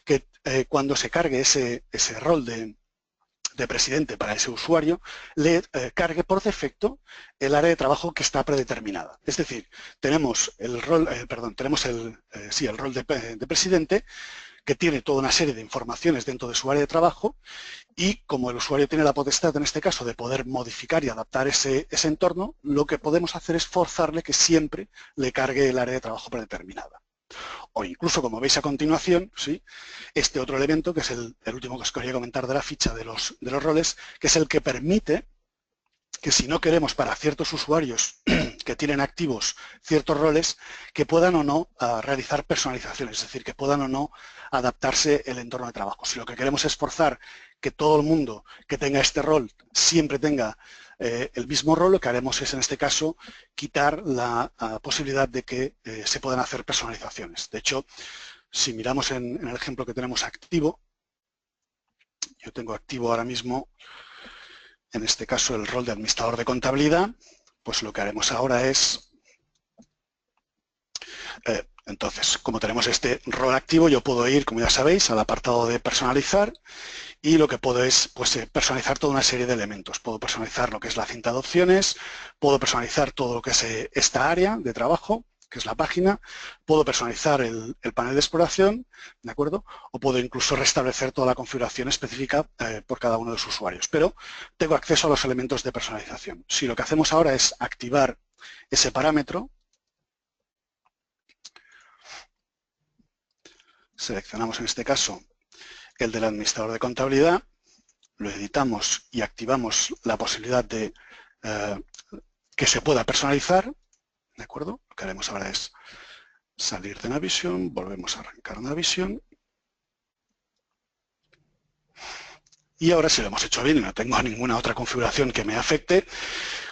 Speaker 1: que cuando se cargue ese rol de presidente para ese usuario, le cargue por defecto el área de trabajo que está predeterminada. Es decir, tenemos el rol, rol de presidente, que tiene toda una serie de informaciones dentro de su área de trabajo, y como el usuario tiene la potestad, en este caso, de poder modificar y adaptar ese entorno, lo que podemos hacer es forzarle que siempre le cargue el área de trabajo predeterminada. O incluso, como veis a continuación, ¿sí?, este otro elemento, que es el último que os quería comentar de la ficha de los roles, que es el que permite que, si no queremos para ciertos usuarios que tienen activos ciertos roles, que puedan o no realizar personalizaciones, es decir, que puedan o no adaptarse el entorno de trabajo. Si lo que queremos es forzar que todo el mundo que tenga este rol siempre tenga el mismo rol, lo que haremos es, en este caso, quitar la posibilidad de que se puedan hacer personalizaciones. De hecho, si miramos en el ejemplo que tenemos activo, yo tengo activo ahora mismo, en este caso, el rol de administrador de contabilidad, pues lo que haremos ahora es, entonces, como tenemos este rol activo, yo puedo ir, como ya sabéis, al apartado de personalizar, y lo que puedo es personalizar toda una serie de elementos. Puedo personalizar lo que es la cinta de opciones, puedo personalizar todo lo que es esta área de trabajo, que es la página, puedo personalizar el panel de exploración, ¿de acuerdo? O puedo incluso restablecer toda la configuración específica por cada uno de los usuarios. Pero tengo acceso a los elementos de personalización. Si lo que hacemos ahora es activar ese parámetro, seleccionamos en este caso el del administrador de contabilidad, lo editamos y activamos la posibilidad de que se pueda personalizar, ¿de acuerdo? Lo que haremos ahora es salir de Navision, volvemos a arrancar Navision. Y ahora, si lo hemos hecho bien y no tengo ninguna otra configuración que me afecte,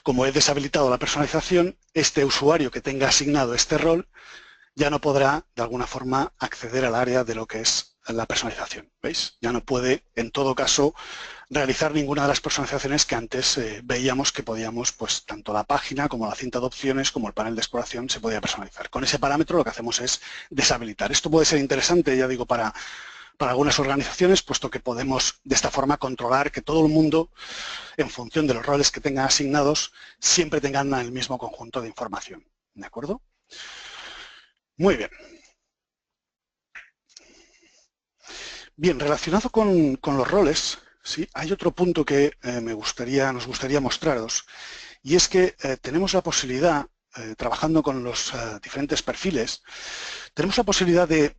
Speaker 1: Como he deshabilitado la personalización, este usuario que tenga asignado este rol ya no podrá, de alguna forma, acceder al área de lo que es la personalización. ¿Veis? Ya no puede, en todo caso, realizar ninguna de las personalizaciones que antes veíamos que podíamos, pues tanto la página como la cinta de opciones como el panel de exploración se podía personalizar. Con ese parámetro lo que hacemos es deshabilitar. Esto puede ser interesante, ya digo, para algunas organizaciones, puesto que podemos de esta forma controlar que todo el mundo, en función de los roles que tengan asignados, siempre tengan el mismo conjunto de información. ¿De acuerdo? Muy bien. Bien, relacionado con los roles, ¿sí? Hay otro punto que nos gustaría mostraros, y es que tenemos la posibilidad, trabajando con los diferentes perfiles, tenemos la posibilidad de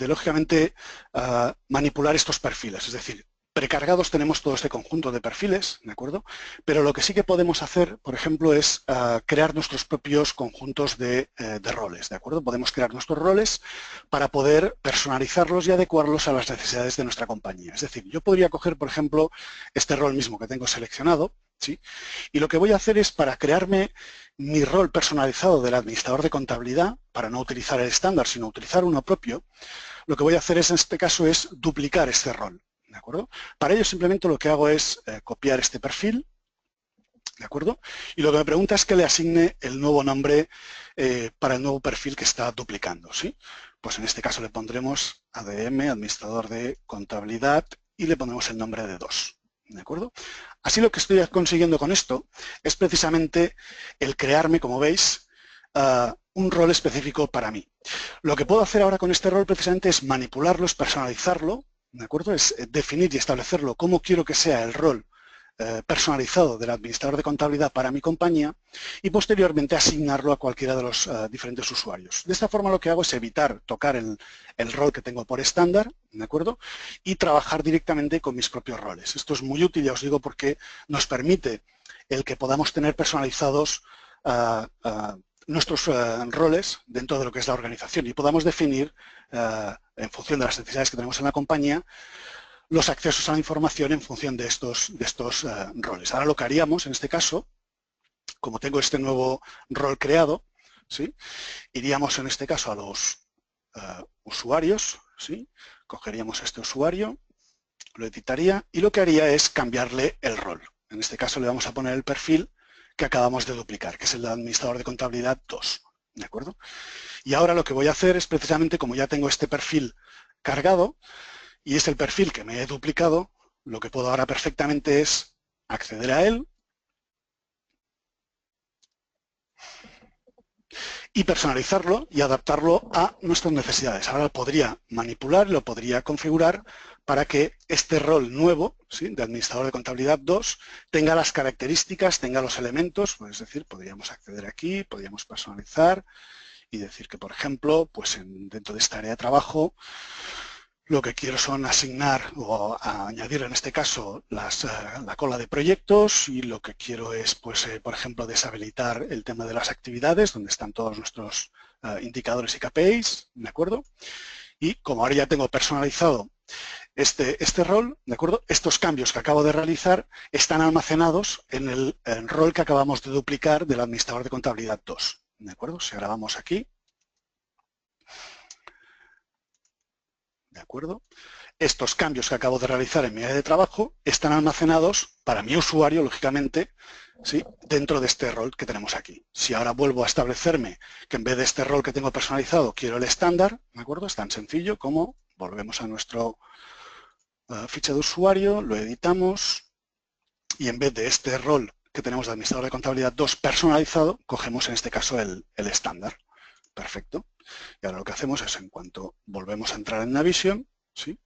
Speaker 1: lógicamente, manipular estos perfiles. Es decir, precargados tenemos todo este conjunto de perfiles, ¿de acuerdo? Pero lo que sí que podemos hacer, por ejemplo, es crear nuestros propios conjuntos de roles, ¿de acuerdo? Podemos crear nuestros roles para poder personalizarlos y adecuarlos a las necesidades de nuestra compañía. Es decir, yo podría coger, por ejemplo, este rol mismo que tengo seleccionado, ¿sí? Y lo que voy a hacer es, para crearme mi rol personalizado del administrador de contabilidad, para no utilizar el estándar, sino utilizar uno propio, lo que voy a hacer es, en este caso, es duplicar este rol. ¿De acuerdo? Para ello simplemente lo que hago es copiar este perfil, ¿de acuerdo? Y lo que me pregunta es que le asigne el nuevo nombre para el nuevo perfil que está duplicando, ¿sí? Pues en este caso le pondremos ADM, Administrador de Contabilidad, y le pondremos el nombre de 2, ¿de acuerdo? Así lo que estoy consiguiendo con esto es precisamente el crearme, como veis, un rol específico para mí. Lo que puedo hacer ahora con este rol precisamente es manipularlo, es personalizarlo, ¿de acuerdo? Es definir y establecerlo cómo quiero que sea el rol personalizado del administrador de contabilidad para mi compañía y posteriormente asignarlo a cualquiera de los diferentes usuarios. De esta forma lo que hago es evitar tocar el rol que tengo por estándar, ¿de acuerdo? Y trabajar directamente con mis propios roles. Esto es muy útil, ya os digo, porque nos permite el que podamos tener personalizados nuestros roles dentro de lo que es la organización y podamos definir, en función de las necesidades que tenemos en la compañía, los accesos a la información en función de estos roles. Ahora lo que haríamos, en este caso, como tengo este nuevo rol creado, ¿sí? Iríamos en este caso a los usuarios, ¿sí? Cogeríamos este usuario, lo editaría y lo que haría es cambiarle el rol. En este caso le vamos a poner el perfil que acabamos de duplicar, que es el administrador de contabilidad 2, ¿de acuerdo? Y ahora lo que voy a hacer es precisamente, como ya tengo este perfil cargado y es el perfil que me he duplicado, lo que puedo ahora perfectamente es acceder a él y personalizarlo y adaptarlo a nuestras necesidades. Ahora podría manipular, lo podría configurar para que este rol nuevo, ¿sí?, de administrador de contabilidad 2 tenga las características, tenga los elementos, pues, es decir, podríamos acceder aquí, podríamos personalizar y decir que, por ejemplo, pues dentro de esta área de trabajo, lo que quiero son asignar o añadir en este caso la cola de proyectos y lo que quiero es, pues, por ejemplo, deshabilitar el tema de las actividades, donde están todos nuestros indicadores y KPIs, ¿de acuerdo? Y como ahora ya tengo personalizado este rol, ¿de acuerdo? Estos cambios que acabo de realizar están almacenados en el rol que acabamos de duplicar del administrador de contabilidad 2, ¿de acuerdo? Si ahora vamos aquí, ¿de acuerdo? Estos cambios que acabo de realizar en mi área de trabajo están almacenados para mi usuario, lógicamente, ¿sí?, dentro de este rol que tenemos aquí. Si ahora vuelvo a establecerme que en vez de este rol que tengo personalizado quiero el estándar, ¿de acuerdo? Es tan sencillo como volvemos a nuestro ficha de usuario, lo editamos y en vez de este rol que tenemos de administrador de contabilidad 2 personalizado, cogemos en este caso el estándar. Perfecto. Y ahora lo que hacemos es, en cuanto volvemos a entrar en Navision, ¿sí?,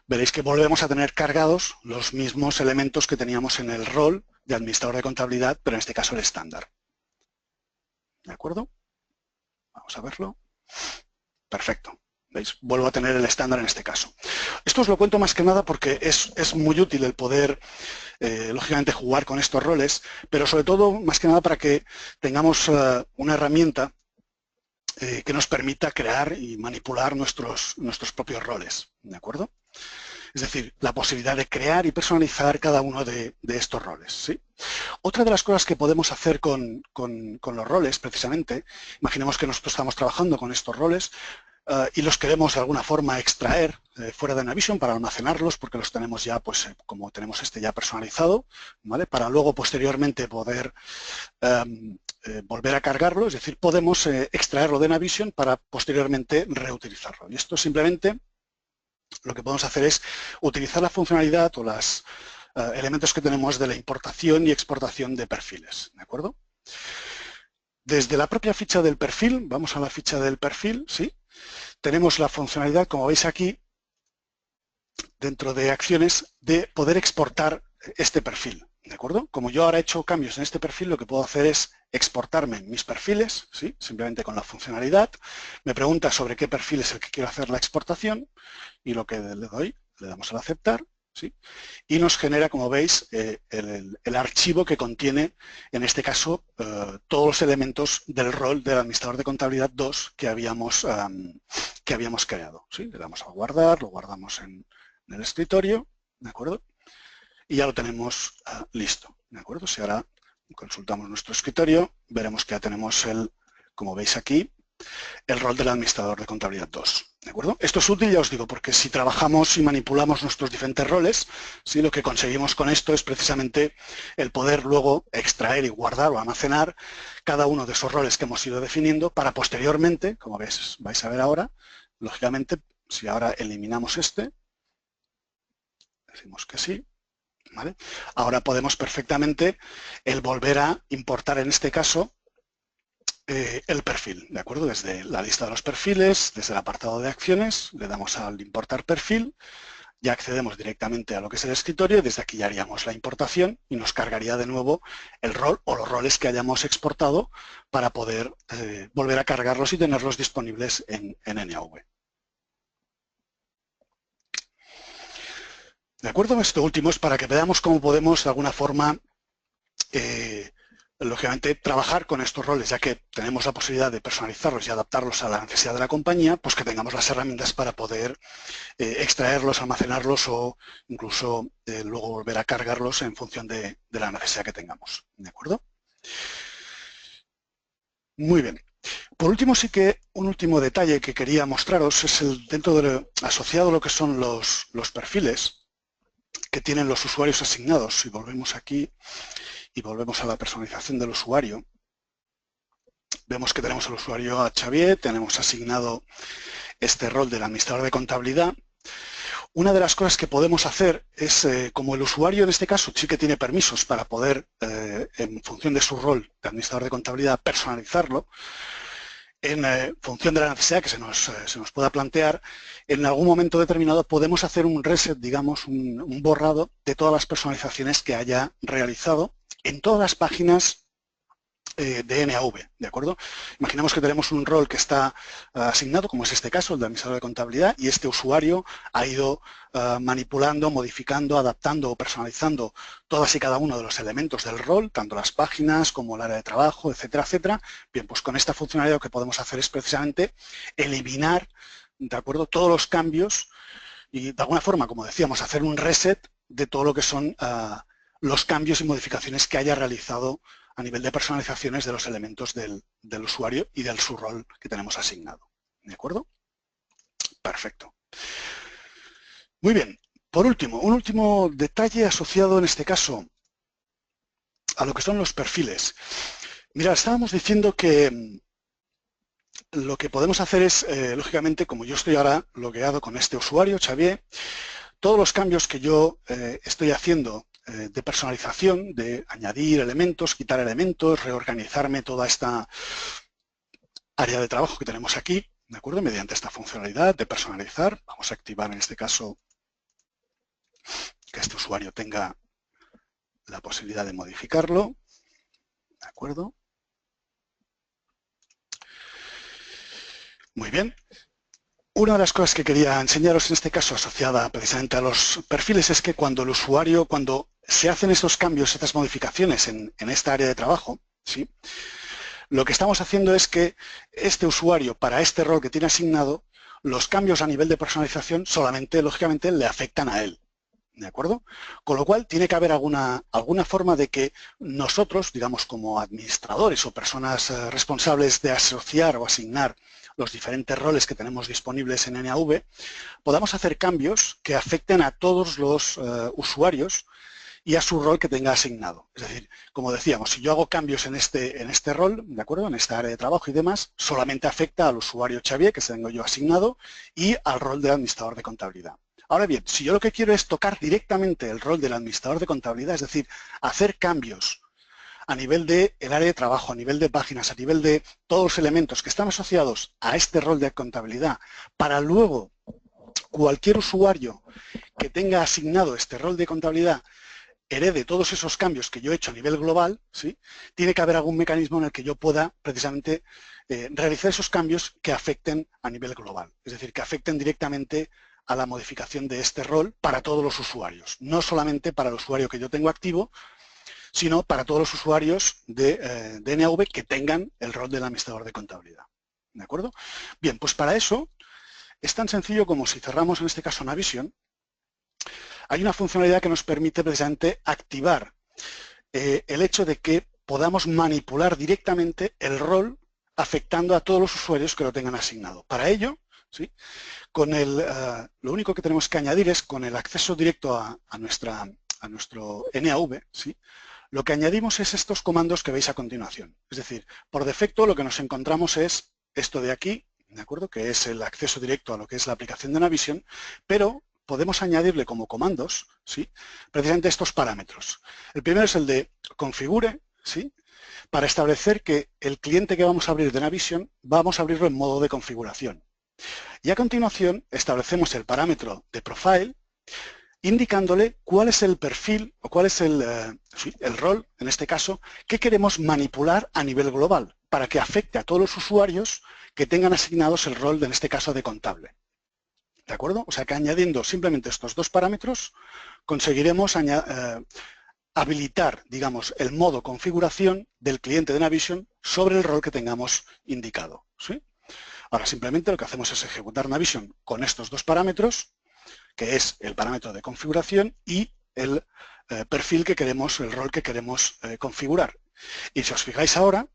Speaker 1: veréis que volvemos a tener cargados los mismos elementos que teníamos en el rol de administrador de contabilidad, pero en este caso el estándar. ¿De acuerdo? Vamos a verlo. Perfecto. ¿Veis? Vuelvo a tener el estándar en este caso. Esto os lo cuento más que nada porque es muy útil el poder, lógicamente, jugar con estos roles, pero sobre todo, más que nada, para que tengamos una herramienta que nos permita crear y manipular nuestros propios roles. ¿De acuerdo? Es decir, la posibilidad de crear y personalizar cada uno de estos roles, ¿sí? Otra de las cosas que podemos hacer con los roles, precisamente, imaginemos que nosotros estamos trabajando con estos roles y los queremos de alguna forma extraer fuera de Navision para almacenarlos, porque los tenemos ya, pues como tenemos este ya personalizado, ¿vale? Para luego posteriormente poder volver a cargarlo, es decir, podemos extraerlo de Navision para posteriormente reutilizarlo. Y esto simplemente lo que podemos hacer es utilizar la funcionalidad o los elementos que tenemos de la importación y exportación de perfiles, ¿de acuerdo? Desde la propia ficha del perfil, vamos a la ficha del perfil, ¿sí? Tenemos la funcionalidad, como veis aquí, dentro de acciones, de poder exportar este perfil, ¿de acuerdo? Como yo ahora he hecho cambios en este perfil, lo que puedo hacer es exportarme mis perfiles, ¿sí? Simplemente con la funcionalidad. Me pregunta sobre qué perfil es el que quiero hacer la exportación y lo que le doy, le damos al aceptar, ¿sí? Y nos genera, como veis, el archivo que contiene, en este caso, todos los elementos del rol del administrador de contabilidad 2 que habíamos creado, ¿sí? Le damos a guardar, lo guardamos en el escritorio, ¿de acuerdo? Y ya lo tenemos listo, ¿de acuerdo? Si ahora consultamos nuestro escritorio, veremos que ya tenemos como veis aquí, el rol del administrador de contabilidad 2, ¿de acuerdo? Esto es útil, ya os digo, porque si trabajamos y manipulamos nuestros diferentes roles, ¿sí? Lo que conseguimos con esto es precisamente el poder luego extraer y guardar o almacenar cada uno de esos roles que hemos ido definiendo para posteriormente, como vais a ver ahora, lógicamente, si ahora eliminamos este, decimos que sí, ¿vale? Ahora podemos perfectamente el volver a importar en este caso el perfil, ¿de acuerdo? Desde la lista de los perfiles, desde el apartado de acciones, le damos al importar perfil, ya accedemos directamente a lo que es el escritorio y desde aquí ya haríamos la importación y nos cargaría de nuevo el rol o los roles que hayamos exportado para poder volver a cargarlos y tenerlos disponibles en NAV. ¿De acuerdo? Esto último es para que veamos cómo podemos de alguna forma lógicamente, trabajar con estos roles, ya que tenemos la posibilidad de personalizarlos y adaptarlos a la necesidad de la compañía, pues que tengamos las herramientas para poder extraerlos, almacenarlos o incluso luego volver a cargarlos en función de la necesidad que tengamos. ¿De acuerdo? Muy bien. Por último, sí que un último detalle que quería mostraros es asociado a lo que son los perfiles que tienen los usuarios asignados. Si volvemos aquí y volvemos a la personalización del usuario, vemos que tenemos el usuario a Xavier, tenemos asignado este rol del administrador de contabilidad. Una de las cosas que podemos hacer es, como el usuario en este caso sí que tiene permisos para poder, en función de su rol de administrador de contabilidad, personalizarlo, en función de la necesidad que se nos pueda plantear, en algún momento determinado podemos hacer un reset, digamos, un borrado de todas las personalizaciones que haya realizado en todas las páginas de NAV, ¿de acuerdo? Imaginemos que tenemos un rol que está asignado, como es este caso, el de administrador de contabilidad, y este usuario ha ido manipulando, modificando, adaptando o personalizando todas y cada uno de los elementos del rol, tanto las páginas como el área de trabajo, etcétera, etcétera. Bien, pues con esta funcionalidad lo que podemos hacer es precisamente eliminar, ¿de acuerdo?, todos los cambios y de alguna forma, como decíamos, hacer un reset de todo lo que son los cambios y modificaciones que haya realizado a nivel de personalizaciones de los elementos del usuario y del su rol que tenemos asignado. ¿De acuerdo? Perfecto. Muy bien. Por último, un último detalle asociado en este caso a lo que son los perfiles. Mira, estábamos diciendo que lo que podemos hacer es, lógicamente, como yo estoy ahora logueado con este usuario, Xavier, todos los cambios que yo estoy haciendo de personalización, de añadir elementos, quitar elementos, reorganizarme toda esta área de trabajo que tenemos aquí, ¿de acuerdo? Mediante esta funcionalidad de personalizar, vamos a activar en este caso que este usuario tenga la posibilidad de modificarlo, ¿de acuerdo? Muy bien. Una de las cosas que quería enseñaros en este caso asociada precisamente a los perfiles es que cuando el usuario, cuando se hacen estos cambios, estas modificaciones en esta área de trabajo, ¿sí?, lo que estamos haciendo es que este usuario, para este rol que tiene asignado, los cambios a nivel de personalización solamente, lógicamente, le afectan a él. ¿De acuerdo? Con lo cual tiene que haber alguna forma de que nosotros, digamos como administradores o personas responsables de asociar o asignar los diferentes roles que tenemos disponibles en NAV, podamos hacer cambios que afecten a todos los usuarios y a su rol que tenga asignado. Es decir, como decíamos, si yo hago cambios en este rol, ¿de acuerdo? En esta área de trabajo y demás, solamente afecta al usuario Xavier, que tengo yo asignado, y al rol del administrador de contabilidad. Ahora bien, si yo lo que quiero es tocar directamente el rol del administrador de contabilidad, es decir, hacer cambios a nivel del área de trabajo, a nivel de páginas, a nivel de todos los elementos que están asociados a este rol de contabilidad, para luego cualquier usuario que tenga asignado este rol de contabilidad herede todos esos cambios que yo he hecho a nivel global, ¿sí? Tiene que haber algún mecanismo en el que yo pueda precisamente realizar esos cambios que afecten a nivel global, es decir, que afecten directamente a la modificación de este rol para todos los usuarios, no solamente para el usuario que yo tengo activo, sino para todos los usuarios de NAV que tengan el rol del administrador de contabilidad. ¿De acuerdo? Bien, pues para eso es tan sencillo como si cerramos en este caso Navision, hay una funcionalidad que nos permite precisamente activar el hecho de que podamos manipular directamente el rol afectando a todos los usuarios que lo tengan asignado. Para ello, ¿sí? Lo único que tenemos que añadir es con el acceso directo a nuestro NAV, ¿sí? Lo que añadimos es estos comandos que veis a continuación. Es decir, por defecto lo que nos encontramos es esto de aquí, ¿de acuerdo? Que es el acceso directo a lo que es la aplicación de Navision, pero podemos añadirle como comandos, ¿sí? Precisamente estos parámetros. El primero es el de configure, ¿sí? Para establecer que el cliente que vamos a abrir de Navision, vamos a abrirlo en modo de configuración. Y a continuación establecemos el parámetro de profile, indicándole cuál es el perfil o cuál es el rol, en este caso, que queremos manipular a nivel global para que afecte a todos los usuarios que tengan asignados el rol, en este caso, de contable. ¿De acuerdo? O sea que añadiendo simplemente estos dos parámetros conseguiremos habilitar, digamos, el modo configuración del cliente de Navision sobre el rol que tengamos indicado, ¿sí? Ahora simplemente lo que hacemos es ejecutar Navision con estos dos parámetros, que es el parámetro de configuración y el perfil que queremos, el rol que queremos configurar. Y si os fijáis ahora,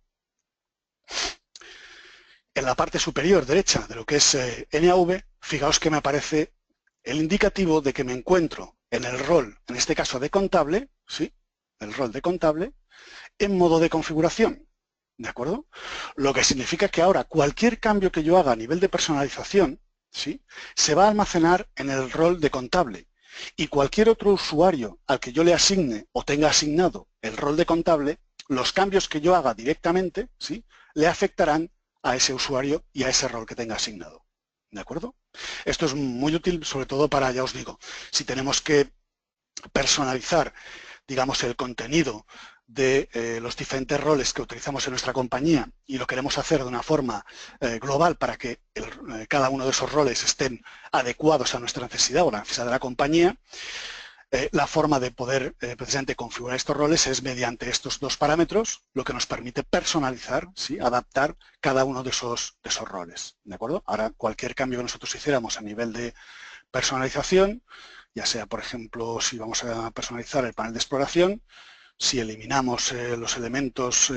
Speaker 1: en la parte superior derecha de lo que es NAV, fijaos que me aparece el indicativo de que me encuentro en el rol, en este caso de contable, ¿sí? El rol de contable, en modo de configuración. ¿De acuerdo? Lo que significa que ahora cualquier cambio que yo haga a nivel de personalización, ¿sí? Se va a almacenar en el rol de contable. Y cualquier otro usuario al que yo le asigne o tenga asignado el rol de contable, los cambios que yo haga directamente, ¿sí? Le afectarán a ese usuario y a ese rol que tenga asignado. ¿De acuerdo? Esto es muy útil, sobre todo para, ya os digo, si tenemos que personalizar, digamos, el contenido de los diferentes roles que utilizamos en nuestra compañía y lo queremos hacer de una forma global para que cada uno de esos roles estén adecuados a nuestra necesidad o a la necesidad de la compañía, la forma de poder precisamente configurar estos roles es mediante estos dos parámetros, lo que nos permite personalizar, ¿sí? Adaptar cada uno de esos roles. ¿De acuerdo? Ahora, cualquier cambio que nosotros hiciéramos a nivel de personalización, ya sea, por ejemplo, si vamos a personalizar el panel de exploración, si eliminamos los elementos,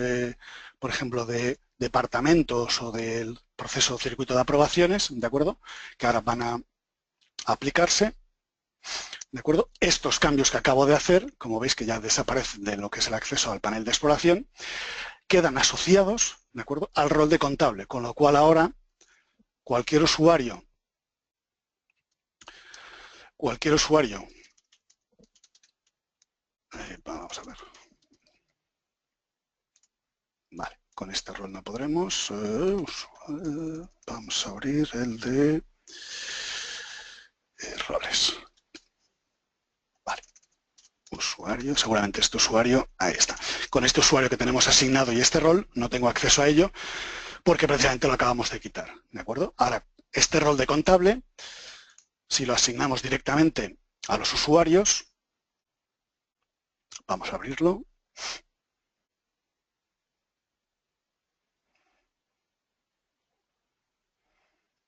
Speaker 1: por ejemplo, de departamentos o del proceso circuito de aprobaciones, ¿de acuerdo? Que ahora van a aplicarse, ¿de acuerdo? Estos cambios que acabo de hacer, como veis que ya desaparecen de lo que es el acceso al panel de exploración, quedan asociados, ¿de acuerdo?, al rol de contable, con lo cual ahora cualquier usuario, vamos a ver. Vale, con este rol no podremos. Vamos a abrir el de roles. Vale. Usuario, seguramente este usuario, ahí está. Con este usuario que tenemos asignado y este rol, no tengo acceso a ello porque precisamente lo acabamos de quitar. ¿De acuerdo? Ahora, este rol de contable, si lo asignamos directamente a los usuarios, vamos a abrirlo.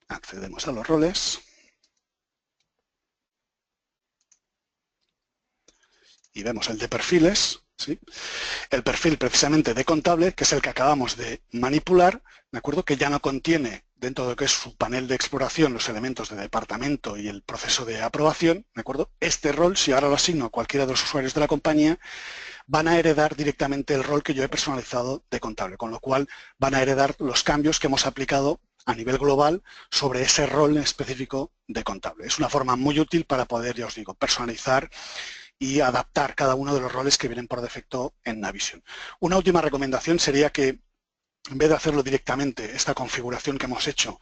Speaker 1: Accedemos a los roles. Y vemos el de perfiles, ¿sí? El perfil precisamente de contable, que es el que acabamos de manipular, ¿de acuerdo? Que ya no contiene dentro de lo que es su panel de exploración los elementos de departamento y el proceso de aprobación, ¿de acuerdo? Este rol, si ahora lo asigno a cualquiera de los usuarios de la compañía, van a heredar directamente el rol que yo he personalizado de contable, con lo cual van a heredar los cambios que hemos aplicado a nivel global sobre ese rol específico de contable. Es una forma muy útil para poder, ya os digo, personalizar y adaptar cada uno de los roles que vienen por defecto en Navision. Una última recomendación sería que, en vez de hacerlo directamente, esta configuración que hemos hecho,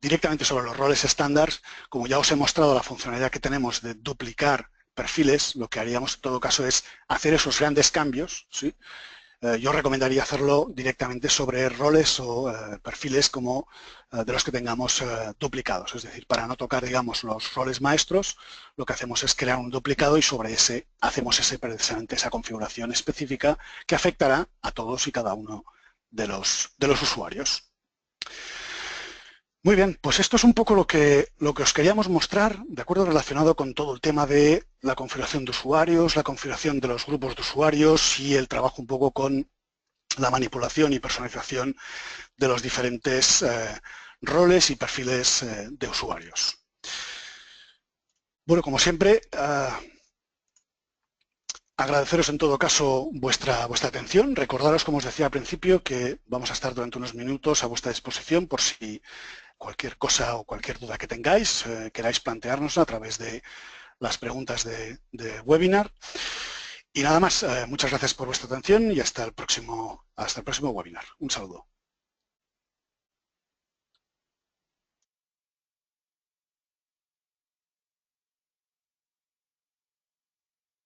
Speaker 1: directamente sobre los roles estándares, como ya os he mostrado la funcionalidad que tenemos de duplicar perfiles, lo que haríamos en todo caso es hacer esos grandes cambios, ¿sí? Yo recomendaría hacerlo directamente sobre roles o perfiles como de los que tengamos duplicados. Es decir, para no tocar, digamos, los roles maestros, lo que hacemos es crear un duplicado y sobre ese hacemos precisamente esa configuración específica que afectará a todos y cada uno de los usuarios. Muy bien, pues esto es un poco lo que os queríamos mostrar, de acuerdo, relacionado con todo el tema de la configuración de usuarios, la configuración de los grupos de usuarios y el trabajo un poco con la manipulación y personalización de los diferentes roles y perfiles de usuarios. Bueno, como siempre, agradeceros en todo caso vuestra atención. Recordaros, como os decía al principio, que vamos a estar durante unos minutos a vuestra disposición por si cualquier cosa o cualquier duda que tengáis, queráis plantearnos a través de las preguntas de webinar. Y nada más, muchas gracias por vuestra atención y hasta el próximo webinar. Un saludo.